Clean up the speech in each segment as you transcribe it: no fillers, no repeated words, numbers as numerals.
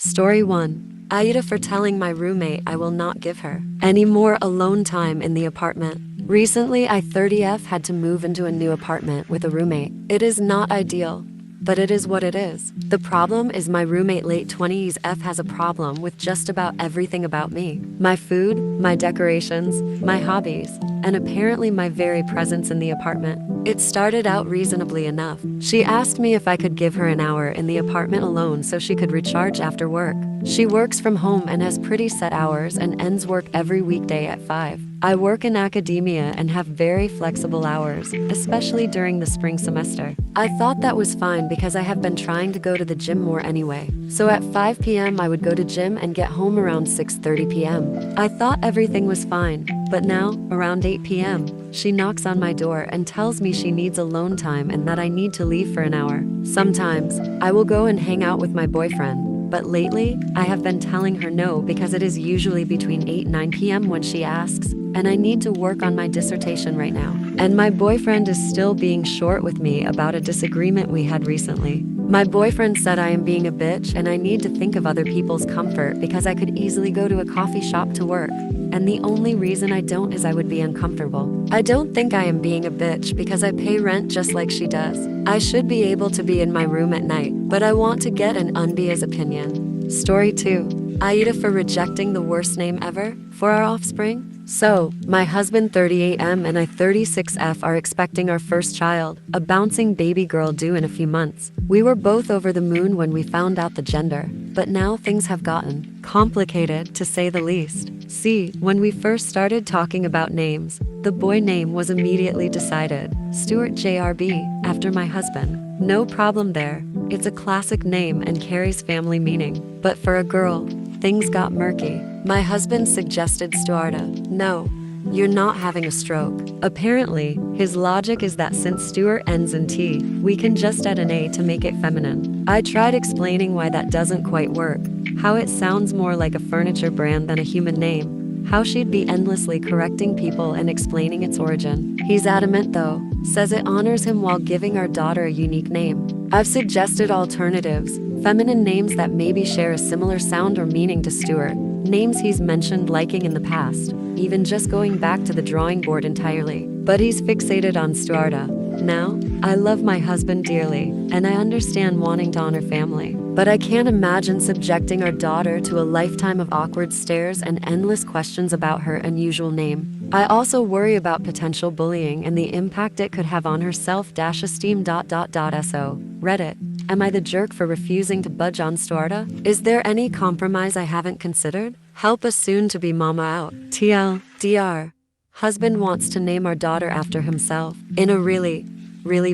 Story 1. AITA for telling my roommate I will not give her any more alone time in the apartment. Recently, I 30F had to move into a new apartment with a roommate. It is not ideal, but it is what it is. The problem is my roommate late 20s F has a problem with just about everything about me. My food, my decorations, my hobbies, and apparently my very presence in the apartment. It started out reasonably enough. She asked me if I could give her an hour in the apartment alone so she could recharge after work. She works from home and has pretty set hours and ends work every weekday at 5. I work in academia and have very flexible hours, especially during the spring semester. I thought that was fine because I have been trying to go to the gym more anyway. So at 5 p.m. I would go to gym and get home around 6:30 p.m. I thought everything was fine, but now, around 8 p.m., she knocks on my door and tells me she needs alone time and that I need to leave for an hour. Sometimes, I will go and hang out with my boyfriend, but lately, I have been telling her no because it is usually between 8 and 9 p.m. when she asks, and I need to work on my dissertation right now. And my boyfriend is still being short with me about a disagreement we had recently. My boyfriend said I am being a bitch and I need to think of other people's comfort because I could easily go to a coffee shop to work. And the only reason I don't is I would be uncomfortable. I don't think I am being a bitch because I pay rent just like she does. I should be able to be in my room at night, but I want to get an unbiased opinion. Story 2. AITA for rejecting the worst name ever for our offspring. So, my husband 38M and I 36F are expecting our first child, a bouncing baby girl due in a few months. We were both over the moon when we found out the gender, but now things have gotten complicated, to say the least. See, when we first started talking about names, the boy name was immediately decided, Stuart JRB, after my husband. No problem there. It's a classic name and carries family meaning. But for a girl, things got murky. My husband suggested Stuarta. No, you're not having a stroke. Apparently, his logic is that since Stuart ends in T, we can just add an A to make it feminine. I tried explaining why that doesn't quite work, how it sounds more like a furniture brand than a human name, how she'd be endlessly correcting people and explaining its origin. He's adamant though, says it honors him while giving our daughter a unique name. I've suggested alternatives, feminine names that maybe share a similar sound or meaning to Stuart, names he's mentioned liking in the past, even just going back to the drawing board entirely. But he's fixated on Stuarta. Now, I love my husband dearly, and I understand wanting to honor family, but I can't imagine subjecting our daughter to a lifetime of awkward stares and endless questions about her unusual name. I also worry about potential bullying and the impact it could have on her self-esteem. So, Reddit. Am I the jerk for refusing to budge on Stuarta? Is there any compromise I haven't considered? Help a soon-to-be mama out. TLDR. Husband wants to name our daughter after himself, in a really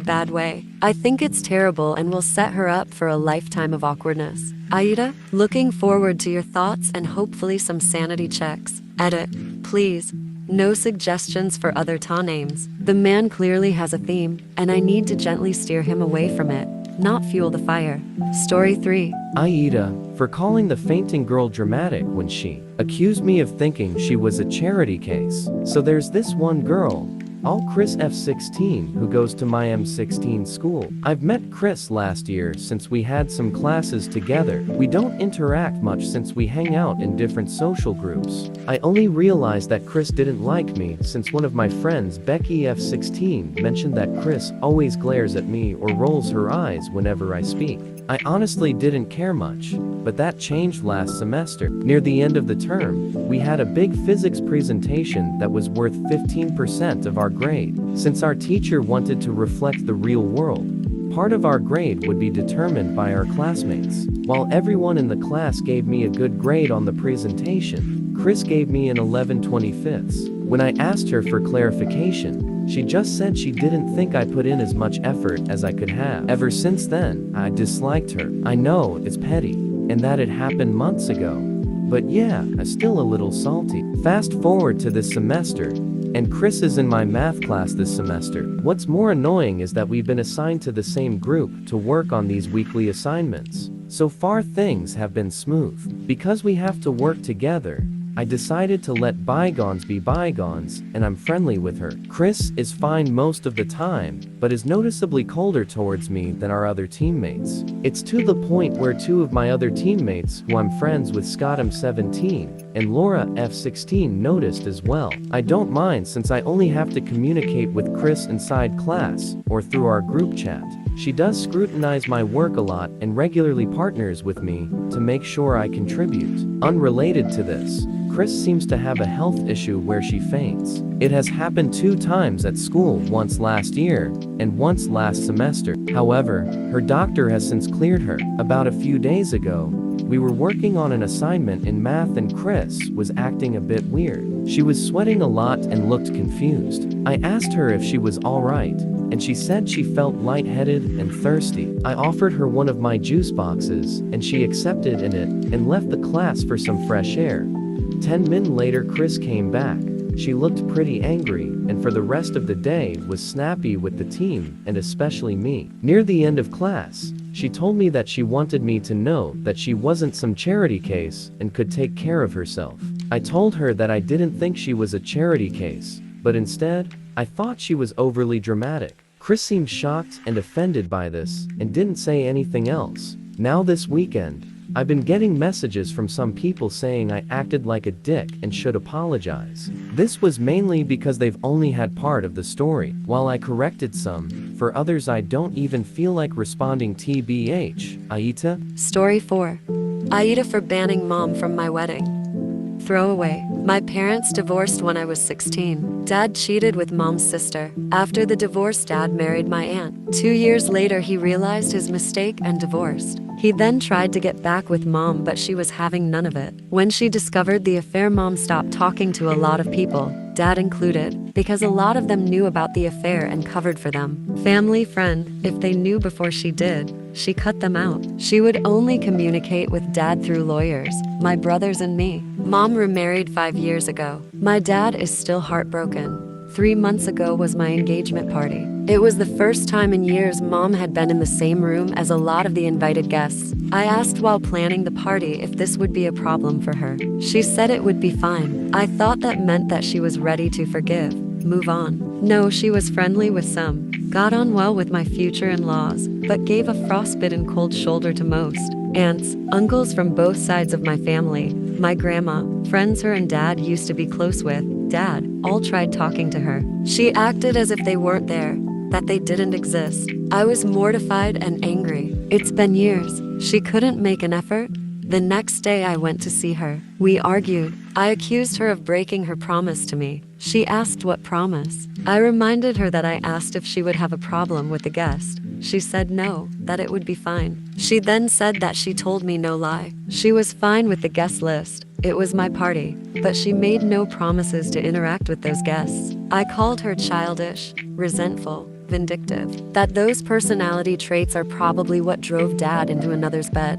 bad way. I think it's terrible and will set her up for a lifetime of awkwardness. AITA, looking forward to your thoughts and hopefully some sanity checks. Edit. Please. No suggestions for other Ta names. The man clearly has a theme, and I need to gently steer him away from it, not fuel the fire. Story 3. AITA, for calling the fainting girl dramatic when she accused me of thinking she was a charity case. So there's this one girl, Chris F16, who goes to my M16 school. I've met Chris last year since we had some classes together. We don't interact much since we hang out in different social groups. I only realized that Chris didn't like me since one of my friends, Becky F16, mentioned that Chris always glares at me or rolls her eyes whenever I speak. I honestly didn't care much, but that changed last semester. Near the end of the term, we had a big physics presentation that was worth 15% of our grade. Since our teacher wanted to reflect the real world, part of our grade would be determined by our classmates. While everyone in the class gave me a good grade on the presentation, Chris gave me an 11/25. When I asked her for clarification, she just said she didn't think I put in as much effort as I could have. Ever since then, I disliked her. I know it's petty, and that it happened months ago. But yeah, I'm still a little salty. Fast forward to this semester, and Chris is in my math class this semester. What's more annoying is that we've been assigned to the same group to work on these weekly assignments. So far things have been smooth. Because we have to work together, I decided to let bygones be bygones, and I'm friendly with her. Chris is fine most of the time, but is noticeably colder towards me than our other teammates. It's to the point where two of my other teammates, who I'm friends with, Scott M17 and Laura F16, noticed as well. I don't mind since I only have to communicate with Chris inside class or through our group chat. She does scrutinize my work a lot and regularly partners with me to make sure I contribute. Unrelated to this, Chris seems to have a health issue where she faints. It has happened 2 times at school, once last year and once last semester. However, her doctor has since cleared her. About a few days ago, we were working on an assignment in math and Chris was acting a bit weird. She was sweating a lot and looked confused. I asked her if she was alright, and she said she felt lightheaded and thirsty. I offered her one of my juice boxes, and she accepted it and left the class for some fresh air. 10 minutes later, Chris came back. She looked pretty angry, and for the rest of the day was snappy with the team, and especially me. Near the end of class, she told me that she wanted me to know that she wasn't some charity case and could take care of herself. I told her that I didn't think she was a charity case, but instead, I thought she was overly dramatic. Chris seemed shocked and offended by this and didn't say anything else. Now this weekend, I've been getting messages from some people saying I acted like a dick and should apologize. This was mainly because they've only had part of the story. While I corrected some, for others I don't even feel like responding. TBH, AITA? Story 4. AITA for banning mom from my wedding. Throwaway. My parents divorced when I was 16. Dad cheated with mom's sister. After the divorce, Dad married my aunt. 2 years later, he realized his mistake and divorced. He then tried to get back with mom, but she was having none of it. When she discovered the affair, mom stopped talking to a lot of people, Dad included, because a lot of them knew about the affair and covered for them. Family, friend, if they knew before she did, she cut them out. She would only communicate with Dad through lawyers, my brothers and me. Mom remarried 5 years ago. My dad is still heartbroken. 3 months ago was my engagement party. It was the first time in years mom had been in the same room as a lot of the invited guests. I asked while planning the party if this would be a problem for her. She said it would be fine. I thought that meant that she was ready to forgive, move on. No, she was friendly with some, got on well with my future in-laws, but gave a frostbitten cold shoulder to most. Aunts, uncles from both sides of my family, my grandma, friends her and Dad used to be close with, Dad, all tried talking to her. She acted as if they weren't there, that they didn't exist. I was mortified and angry. It's been years. She couldn't make an effort. The next day I went to see her. We argued. I accused her of breaking her promise to me. She asked what promise. I reminded her that I asked if she would have a problem with the guest. She said no, that it would be fine. She then said that she told me no lie. She was fine with the guest list. It was my party, but she made no promises to interact with those guests. I called her childish, resentful, vindictive. That those personality traits are probably what drove Dad into another's bed.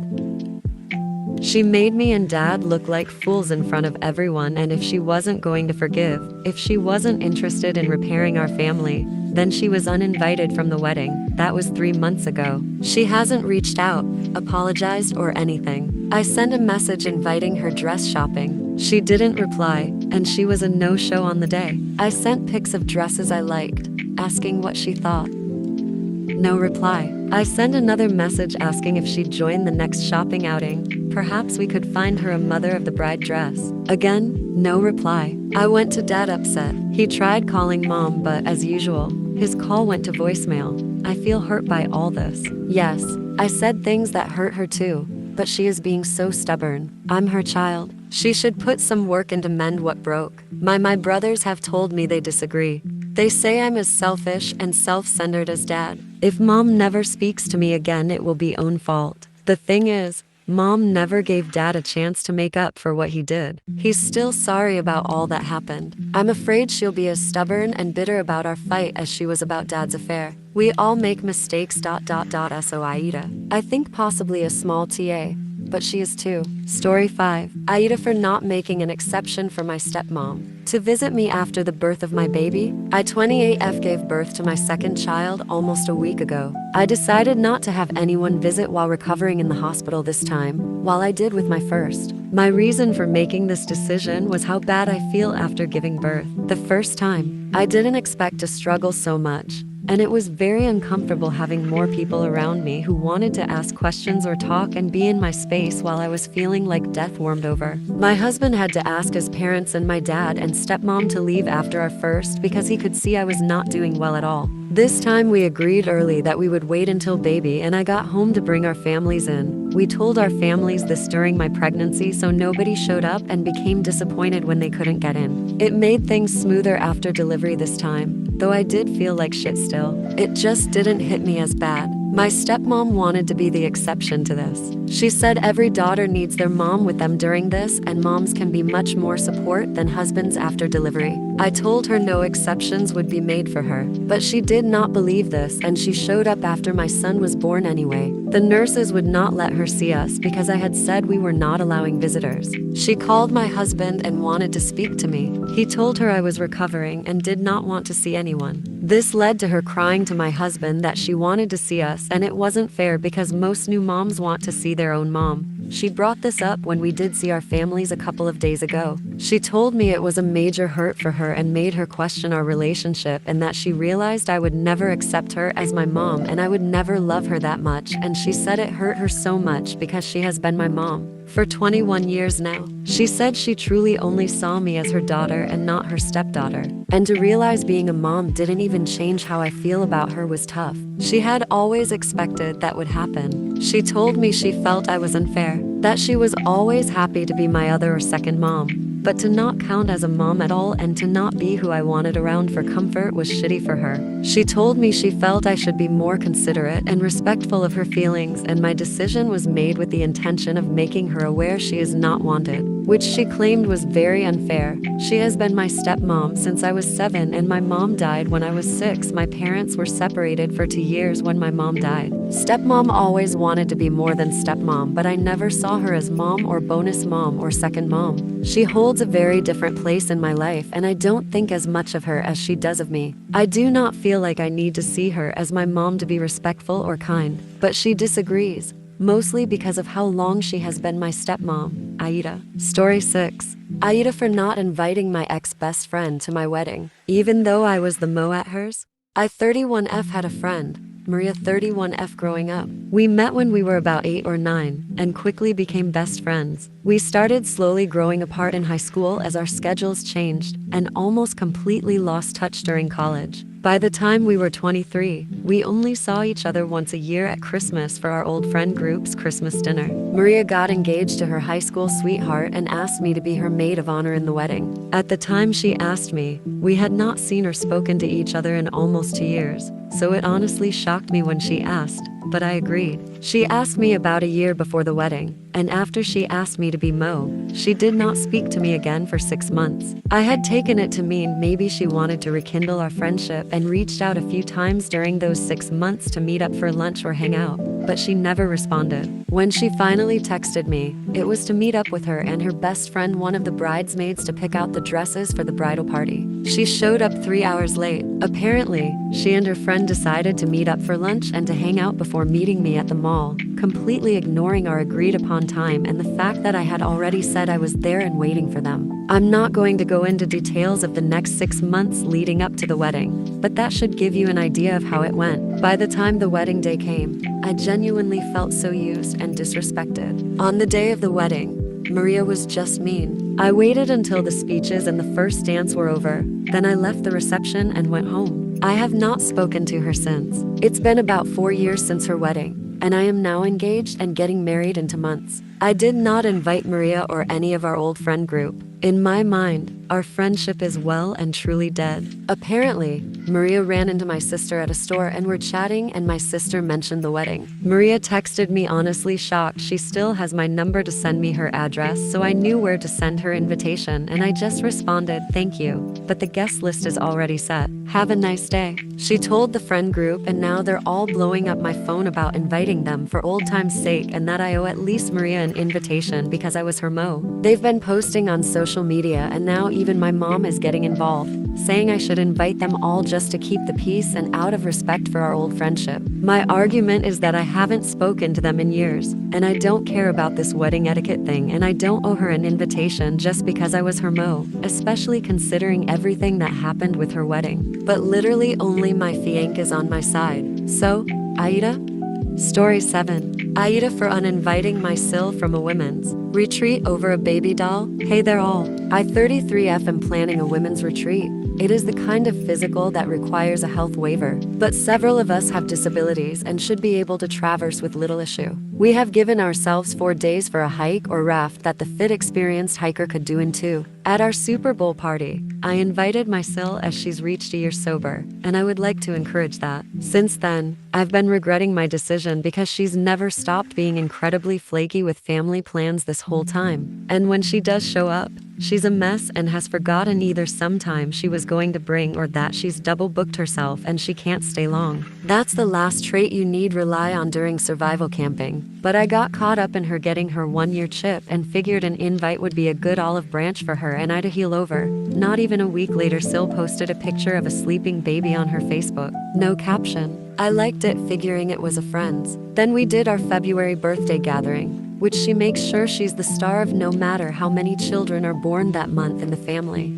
She made me and Dad look like fools in front of everyone, and if she wasn't going to forgive, if she wasn't interested in repairing our family, then she was uninvited from the wedding. That was 3 months ago. She hasn't reached out, apologized, or anything. I sent a message inviting her dress shopping. She didn't reply, and she was a no-show on the day. I sent pics of dresses I liked, asking what she thought. No reply. I sent another message asking if she'd join the next shopping outing. Perhaps we could find her a mother of the bride dress. Again, no reply. I went to Dad upset. He tried calling Mom, but as usual, his call went to voicemail. I feel hurt by all this. Yes, I said things that hurt her too, but she is being so stubborn. I'm her child. She should put some work in to mend what broke. My brothers have told me they disagree. They say I'm as selfish and self-centered as Dad. If Mom never speaks to me again, it will be own fault. The thing is, Mom never gave Dad a chance to make up for what he did. He's still sorry about all that happened. I'm afraid she'll be as stubborn and bitter about our fight as she was about Dad's affair. We all make mistakes. So AITA. I think possibly a small TA, but she is too. Story 5. AITA for not making an exception for my stepmom. To visit me after the birth of my baby, I 28F gave birth to my second child almost a week ago. I decided not to have anyone visit while recovering in the hospital this time, while I did with my first. My reason for making this decision was how bad I feel after giving birth. The first time, I didn't expect to struggle so much. And it was very uncomfortable having more people around me who wanted to ask questions or talk and be in my space while I was feeling like death warmed over. My husband had to ask his parents and my dad and stepmom to leave after our first because he could see I was not doing well at all. This time we agreed early that we would wait until baby and I got home to bring our families in. We told our families this during my pregnancy so nobody showed up and became disappointed when they couldn't get in. It made things smoother after delivery this time, though I did feel like shit still. It just didn't hit me as bad. My stepmom wanted to be the exception to this. She said every daughter needs their mom with them during this, and moms can be much more support than husbands after delivery. I told her no exceptions would be made for her, but she did not believe this and she showed up after my son was born anyway. The nurses would not let her see us because I had said we were not allowing visitors. She called my husband and wanted to speak to me. He told her I was recovering and did not want to see anyone. This led to her crying to my husband that she wanted to see us and it wasn't fair because most new moms want to see their own mom. She brought this up when we did see our families a couple of days ago. She told me it was a major hurt for her and made her question our relationship and that she realized I would never accept her as my mom and I would never love her that much, and she said it hurt her so much because she has been my mom for 21 years now. She said she truly only saw me as her daughter and not her stepdaughter. And to realize being a mom didn't even change how I feel about her was tough. She had always expected that would happen. She told me she felt I was unfair, that she was always happy to be my other or second mom. But to not count as a mom at all and to not be who I wanted around for comfort was shitty for her. She told me she felt I should be more considerate and respectful of her feelings, and my decision was made with the intention of making her aware she is not wanted, which she claimed was very unfair. She has been my stepmom since I was 7 and my mom died when I was 6. My parents were separated for 2 years when my mom died. Stepmom always wanted to be more than stepmom, but I never saw her as mom or bonus mom or second mom. She holds a very different place in my life and I don't think as much of her as she does of me. I do not feel like I need to see her as my mom to be respectful or kind, but she disagrees, mostly because of how long she has been my stepmom. AITA. Story 6. AITA for not inviting my ex-best friend to my wedding, even though I was the mo at hers. I 31F had a friend, Maria 31F, growing up. We met when we were about 8 or 9 and quickly became best friends. We started slowly growing apart in high school as our schedules changed and almost completely lost touch during college. By the time we were 23, we only saw each other once a year at Christmas for our old friend group's Christmas dinner. Maria got engaged to her high school sweetheart and asked me to be her maid of honor in the wedding. At the time she asked me, we had not seen or spoken to each other in almost 2 years, so it honestly shocked me when she asked, but I agreed. She asked me about a year before the wedding, and after she asked me to be Mo, she did not speak to me again for 6 months. I had taken it to mean maybe she wanted to rekindle our friendship and reached out a few times during those 6 months to meet up for lunch or hang out, but she never responded. When she finally texted me, it was to meet up with her and her best friend, one of the bridesmaids, to pick out the dresses for the bridal party. She showed up 3 hours late. Apparently, she and her friend decided to meet up for lunch and to hang out before meeting me at the mall, completely ignoring our agreed upon time and the fact that I had already said I was there and waiting for them. I'm not going to go into details of the next 6 months leading up to the wedding, but that should give you an idea of how it went. By the time the wedding day came, I genuinely felt so used and disrespected. On the day of the wedding, Maria was just mean. I waited until the speeches and the first dance were over, then I left the reception and went home. I have not spoken to her since. It's been about 4 years since her wedding, and I am now engaged and getting married in 2 months. I did not invite Maria or any of our old friend group. In my mind, our friendship is well and truly dead. Apparently, Maria ran into my sister at a store and were chatting, and my sister mentioned the wedding. Maria texted me, honestly shocked. She still has my number to send me her address, so I knew where to send her invitation, and I just responded, thank you, but the guest list is already set. Have a nice day. She told the friend group, and now they're all blowing up my phone about inviting them for old time's sake and that I owe at least Maria an invitation because I was her mo. They've been posting on social media, and now even my mom is getting involved. saying I should invite them all just to keep the peace and out of respect for our old friendship. My argument is that I haven't spoken to them in years, and I don't care about this wedding etiquette thing, and I don't owe her an invitation just because I was her mo, especially considering everything that happened with her wedding. But literally only my fianc is on my side. So, AITA? Story 7. AITA for uninviting my sil from a women's retreat over a baby doll. Hey there all. I 33F am planning a women's retreat. It is the kind of physical that requires a health waiver, but several of us have disabilities and should be able to traverse with little issue. We have given ourselves 4 days for a hike or raft that the fit experienced hiker could do in 2. At our Super Bowl party, I invited my sil as she's reached a year sober, and I would like to encourage that. Since then, I've been regretting my decision because she's never stopped being incredibly flaky with family plans this whole time. And when she does show up, she's a mess and has forgotten either sometime she was going to bring or that she's double booked herself and she can't stay long. That's the last trait you need rely on during survival camping. But I got caught up in her getting her 1-year chip and figured an invite would be a good olive branch for her and I'd heal over. Not even a week later, Sil posted a picture of a sleeping baby on her Facebook. No caption. I liked it, figuring it was a friend's. Then we did our February birthday gathering, which she makes sure she's the star of no matter how many children are born that month in the family.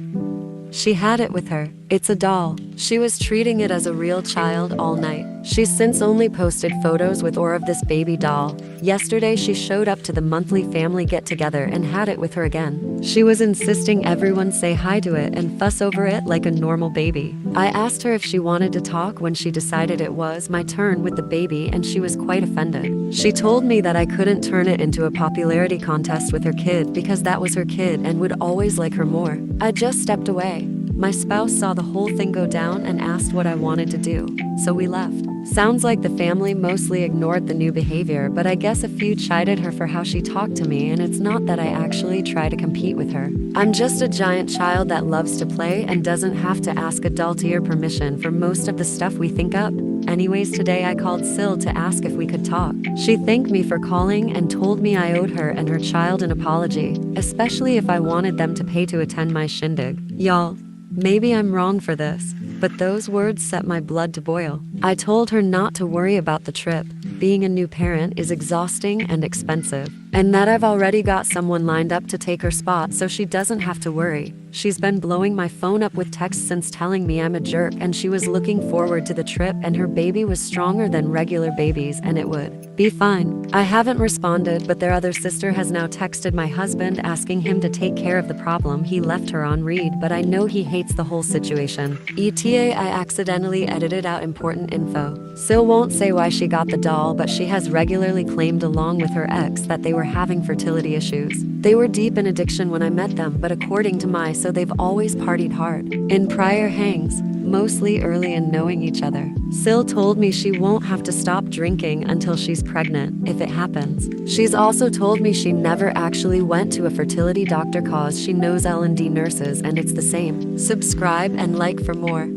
She had it with her. It's a doll. She was treating it as a real child all night. She's since only posted photos with or of this baby doll. Yesterday she showed up to the monthly family get-together and had it with her again. She was insisting everyone say hi to it and fuss over it like a normal baby. I asked her if she wanted to talk when she decided it was my turn with the baby, and she was quite offended. She told me that I couldn't turn it into a popularity contest with her kid because that was her kid and would always like her more. I just stepped away. My spouse saw the whole thing go down and asked what I wanted to do, so we left. Sounds like the family mostly ignored the new behavior, but I guess a few chided her for how she talked to me, and it's not that I actually try to compete with her. I'm just a giant child that loves to play and doesn't have to ask adult ear permission for most of the stuff we think up. Anyways, today I called Sil to ask if we could talk. She thanked me for calling and told me I owed her and her child an apology, especially if I wanted them to pay to attend my shindig. Y'all, maybe I'm wrong for this, but those words set my blood to boil. I told her not to worry about the trip. Being a new parent is exhausting and expensive, and that I've already got someone lined up to take her spot so she doesn't have to worry. She's been blowing my phone up with texts since telling me I'm a jerk, and she was looking forward to the trip and her baby was stronger than regular babies and it would be fine. I haven't responded, but their other sister has now texted my husband asking him to take care of the problem he left her on read, but I know he hates the whole situation. ETA, I accidentally edited out important info. Sil won't say why she got the doll, but she has regularly claimed along with her ex that they were having fertility issues. They were deep in addiction when I met them, but according to my so they've always partied hard. In prior hangs, mostly early in knowing each other. Sil told me she won't have to stop drinking until she's pregnant, if it happens. She's also told me she never actually went to a fertility doctor cause she knows L&D nurses and it's the same. Subscribe and like for more.